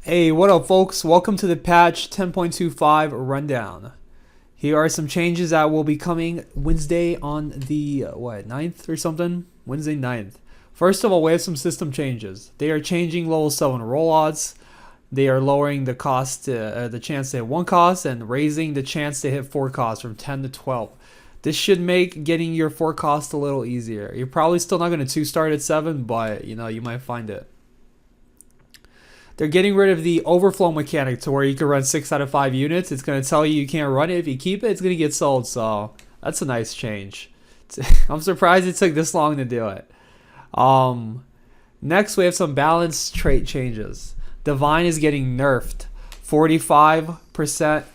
Hey, what up, folks? Welcome to the patch 10.25 rundown. Here are some changes that will be coming Wednesday on the, 9th or something? Wednesday 9th. First of all, we have some system changes. They are changing level 7 roll odds. They are lowering the cost, the chance to hit 1 cost, and raising the chance to hit 4 costs from 10 to 12. This should make getting your 4 cost a little easier. You're probably still not going to 2-start at 7, but, you might find it. They're getting rid of the overflow mechanic to where you can run 6 out of 5 units. It's going to tell you can't run it. If you keep it, it's going to get sold. So that's a nice change. I'm surprised it took this long to do it. Next, we have some balance trait changes. Divine is getting nerfed. 45%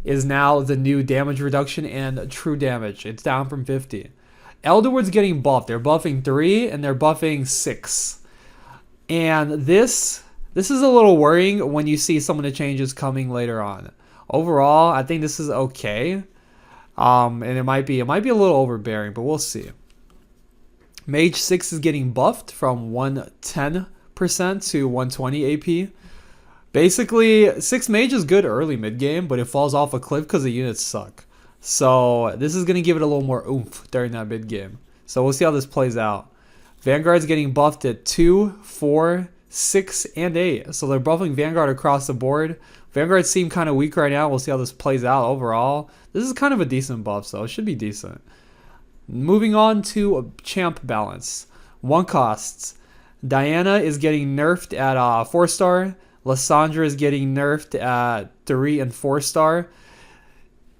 is now the new damage reduction and true damage. It's down from 50. Elderwood's getting buffed. They're buffing 3 and they're buffing 6. And this is a little worrying when you see some of the changes coming later on. Overall, I think this is okay. And it might be a little overbearing, but we'll see. Mage 6 is getting buffed from 110% to 120 AP. Basically, 6 Mage is good early mid-game, but it falls off a cliff because the units suck. So this is going to give it a little more oomph during that mid-game. So we'll see how this plays out. Vanguard's getting buffed at 2, 4, 6, and 8. So they're buffing Vanguard across the board. Vanguard seem kind of weak right now. We'll see how this plays out overall. This is kind of a decent buff, so it should be decent. Moving on to champ balance. 1 costs. Diana is getting nerfed at 4-star. Lysandra is getting nerfed at 3 and 4-star.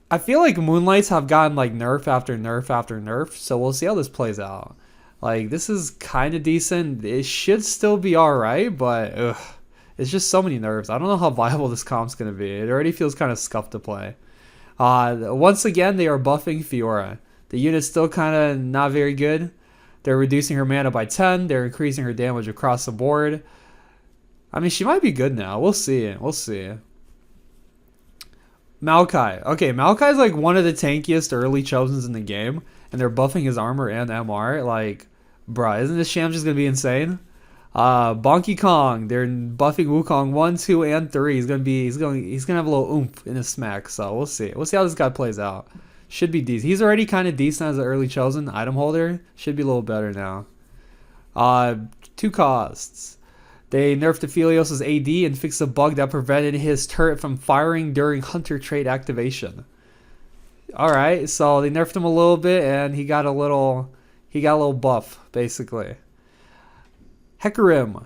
I feel like Moonlights have gotten like nerf after nerf after nerf, so we'll see how this plays out. Like, this is kind of decent. It should still be alright, but it's just so many nerfs. I don't know how viable this comp's going to be. It already feels kind of scuffed to play. Once again, they are buffing Fiora. The unit's still kind of not very good. They're reducing her mana by 10. They're increasing her damage across the board. I mean, she might be good now. We'll see. We'll see. Maokai. Okay, Maokai is like one of the tankiest early chosens in the game, and they're buffing his armor and MR. Like, bruh, isn't this sham just gonna be insane? Bonky Kong, they're buffing Wukong 1, 2, and 3. He's gonna have a little oomph in his smack. So we'll see. We'll see how this guy plays out. Should be decent. He's already kind of decent as an early chosen item holder. Should be a little better now. 2 costs. They nerfed Aphelios' AD and fixed a bug that prevented his turret from firing during Hunter trait activation. Alright, so they nerfed him a little bit and he got a little buff, basically. Hecarim.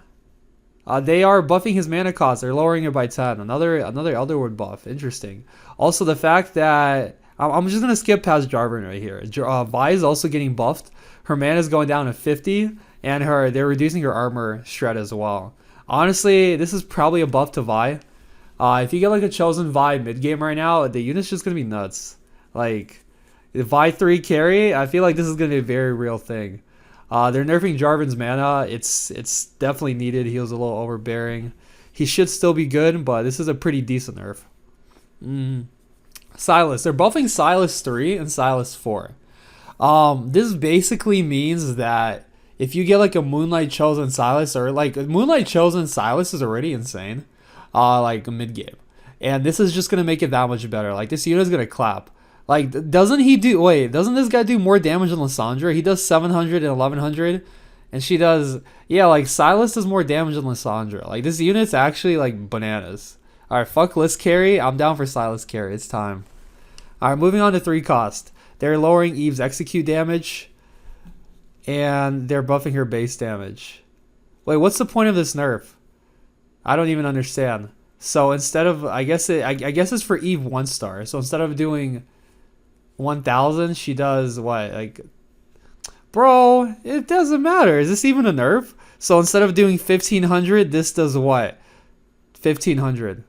They are buffing his mana cost. They're lowering it by 10. Another Elderwood buff. Interesting. Also, the fact that I'm just gonna skip past Jarvan right here. Vi is also getting buffed. Her mana is going down to 50, and they're reducing her armor shred as well. Honestly, this is probably a buff to Vi. If you get like a chosen Vi mid game right now, the unit's just gonna be nuts. Like, the Vi 3 carry, I feel like this is gonna be a very real thing. They're nerfing Jarvan's mana. It's definitely needed. He was a little overbearing. He should still be good, but this is a pretty decent nerf. Silas. They're buffing Silas 3 and Silas 4. This basically means that if you get like a Moonlight Chosen Silas, or like Moonlight Chosen Silas is already insane, like mid game, and this is just gonna make it that much better. Like, this unit is gonna clap. Like, doesn't this guy do more damage than Lysandra? He does 700 and 1100, and she does, yeah, like Silas does more damage than Lysandra. Like, this unit's actually like bananas. All right, fuck Lys carry. I'm down for Silas carry. It's time. All right, moving on to 3 cost. They're lowering Eve's execute damage, and they're buffing her base damage. Wait, what's the point of this nerf? I don't even understand. So instead of, I guess it's for Eve 1-star. So instead of doing 1000, she does what? Like, bro, it doesn't matter. Is this even a nerf? So instead of doing 1500, this does what? 1500.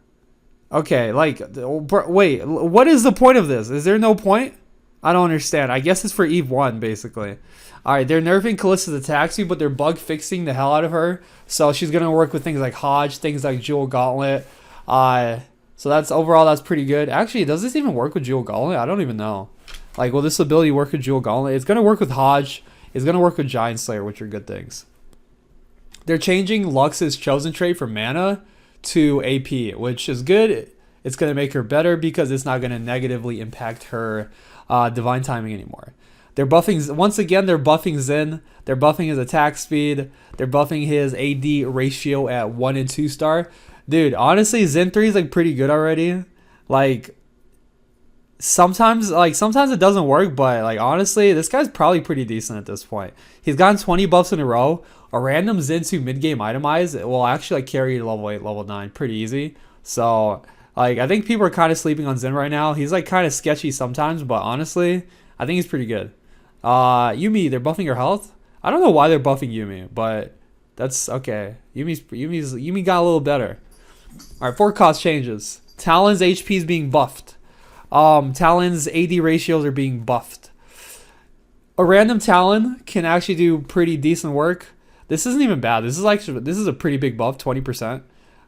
Okay, like, wait, what is the point of this? Is there no point? I don't understand. I guess it's for Eve 1, basically. Alright, they're nerfing Callista's attack speed, but they're bug fixing the hell out of her. So she's going to work with things like Hodge, things like Jewel Gauntlet. So that's pretty good. Actually, does this even work with Jewel Gauntlet? I don't even know. Like, will this ability work with Jewel Gauntlet? It's going to work with Hodge. It's going to work with Giant Slayer, which are good things. They're changing Lux's chosen trait from mana to AP, which is good. It's going to make her better because it's not going to negatively impact her divine timing anymore. They're buffing, once again, they're buffing Zen. They're buffing his attack speed. They're buffing his AD ratio at 1 and 2 star. Dude, honestly, Zen 3 is like pretty good already. Like, sometimes it doesn't work, but like honestly, this guy's probably pretty decent at this point. He's gotten 20 buffs in a row. A random Zen 2 mid-game itemize will actually like carry to level 8, level 9 pretty easy. So like I think people are kind of sleeping on Zen right now. He's like kind of sketchy sometimes, but honestly, I think he's pretty good. Yumi, they're buffing her health. I don't know why they're buffing Yumi, but that's okay. Yumi got a little better. All right, 4 cost changes. Talons HP is being buffed. Talons AD ratios are being buffed. A random Talon can actually do pretty decent work. This isn't even bad. This is a pretty big buff, 20%.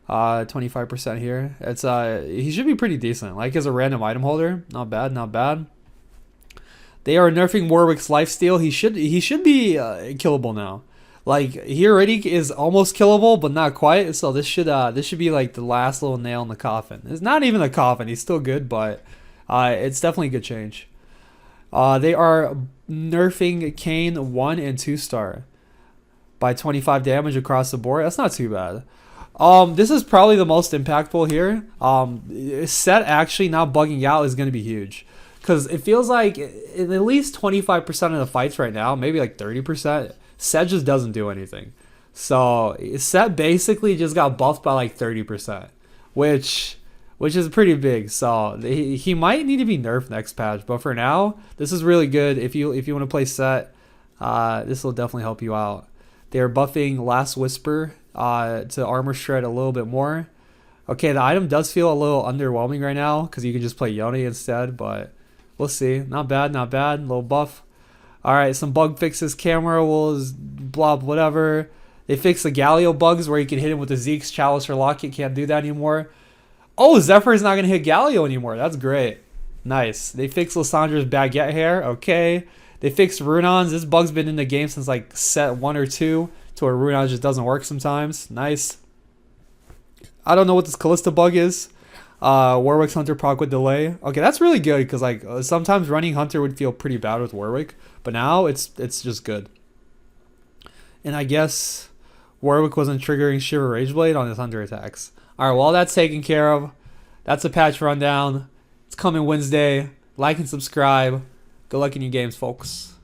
25% here. It's he should be pretty decent. Like as a random item holder, not bad, not bad. They are nerfing Warwick's lifesteal. He should be killable now. Like he already is almost killable, but not quite. So this should be like the last little nail in the coffin. It's not even a coffin. He's still good, but it's definitely a good change. They are nerfing Kane 1 and 2 star by 25 damage across the board. That's not too bad. This is probably the most impactful here. Set actually not bugging out is going to be huge. Because it feels like in at least 25% of the fights right now, maybe like 30%, Set just doesn't do anything. So Set basically just got buffed by like 30%, which is pretty big. So he might need to be nerfed next patch. But for now, this is really good. If you want to play Set, this will definitely help you out. They are buffing Last Whisper to Armor Shred a little bit more. Okay, the item does feel a little underwhelming right now because you can just play Yone instead, but we'll see. Not bad, not bad. Little buff. All right, some bug fixes. Camera will blah, whatever. They fixed the Galio bugs where you can hit him with the Zeke's Chalice or Locket. Can't do that anymore. Oh, Zephyr's not going to hit Galio anymore. That's great. Nice. They fixed Lissandra's baguette hair. Okay. They fixed Runons. This bug's been in the game since like set 1 or 2 to where Runon just doesn't work sometimes. Nice. I don't know what this Callista bug is. Warwick's Hunter proc with delay. Okay, that's really good because like sometimes running Hunter would feel pretty bad with Warwick, but now it's just good. And I guess Warwick wasn't triggering Shiver Rageblade on his Hunter attacks. All right, well that's taken care of. That's a patch rundown. It's coming Wednesday. Like and subscribe. Good luck in your games, folks.